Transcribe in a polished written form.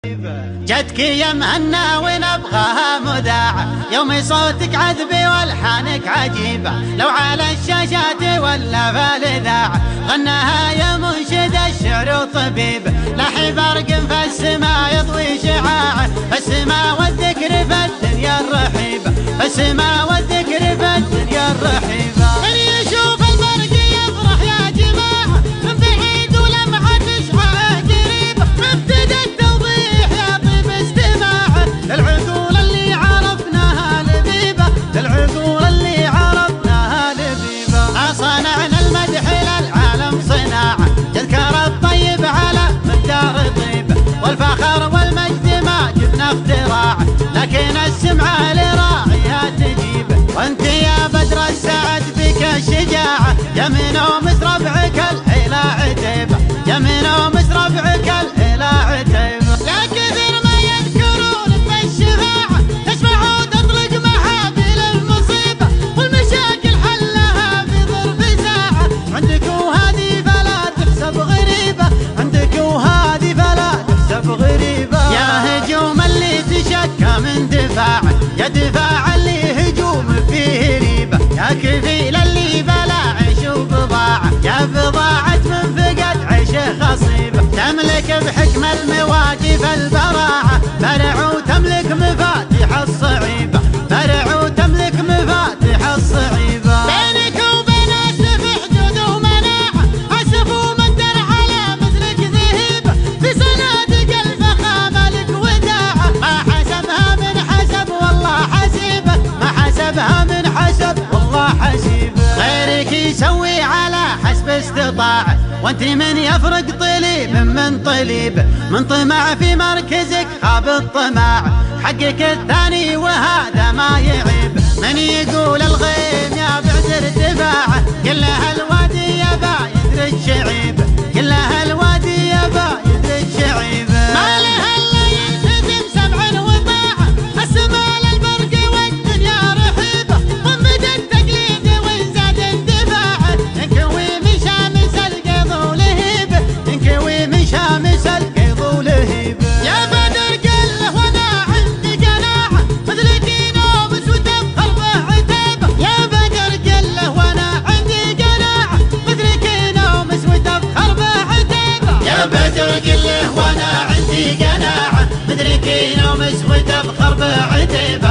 جدك يا مهنا ونبغاها مذاعة، يوم صوتك عذبي والحانك عجيبة، لو على الشاشات ولا في الإذاعة غناها يا منشد الشعر وطبيب. لاحي برق في السماء يضوي شعاعه، في السماء والذكر في الدنيا الرحيبة، في السماء والذكر في الدنيا الرحيبة. من يشوف البرق يفرح يا جماعة، من بعيد ولمحة تشعه قريبة، ابتدى التوضيح يا طيب استماعه للعقول اللي عرفناها لبيبة، للعقول اللي عرفناها لبيبة. صنعنا المدح للعالم صناعة، تذكر الطيب على مقدار طيبة، والفخر والمجد ما جبنا اختراعه، لكن السمعة لراعيها تجيبه. وانت يا بدر السعد بك الشجاعة، يمين ومس ربعك الحيلة عتيبة، يمين ومس ربعك الحيلة عتيبة. لا كثير ما يذكرون بالشفاعة، تشفع وتطلق محافل المصيبة، والمشاكل حلها في ظرف ساعة، عندك وهذه فلا تحسب غريبة، عندك وهذه فلا تحسب غريبة. يا هجوم اللي تشكى من دفاعه، يا دفاع اللي هجوم فيه ريبة، يا كفيل اللي بلا عيش وبضاعة، يا بضاعة من فقد عيشه خصيبة. تملك بحكم المواقف البراعة، فرع وتملك مفاتيح الصعيبة، فرع وتملك مفاتيح الصعيبة. بينك وبين اسف حدود ومناعة، اسف ومقدر على مثلك ذهيبة، في صنادق الفخامة لك وداعة، ما حسبها من حسب والله حسيبة، ما حسبها من حسب والله حسيبة. غيرك يسوي على حسب استطاعه، وانت من يفرق طليب من طليب، من طمع في مركزك خاب الطماع، حقك الثاني وهذا ما يعيب. من يقول الغيم يا بعد ارتفاعه، كلها الوادي يبا يدري الشعيب، كلها الوادي يبا يدري الشعيب. ما لها الا يلتزم سمع وطاعه، السماء للبرق والدنيا رحيبه، ومد التقليد ويزاد اندفاعه، انكوي من شامس القيض ولهيبه، انكوي من شامس القيض ولهيبه. يا بدر قل له وانا عندي قناعه، مثلك ينومس وتبخر به عتيبه، يا بدر قل له وانا عندي قناعه، مثلك ينومس وتبخر به عتيبه، يا بدر قل له وانا عندي قناعه، مثلك ينومس وتبخر به عتيبه.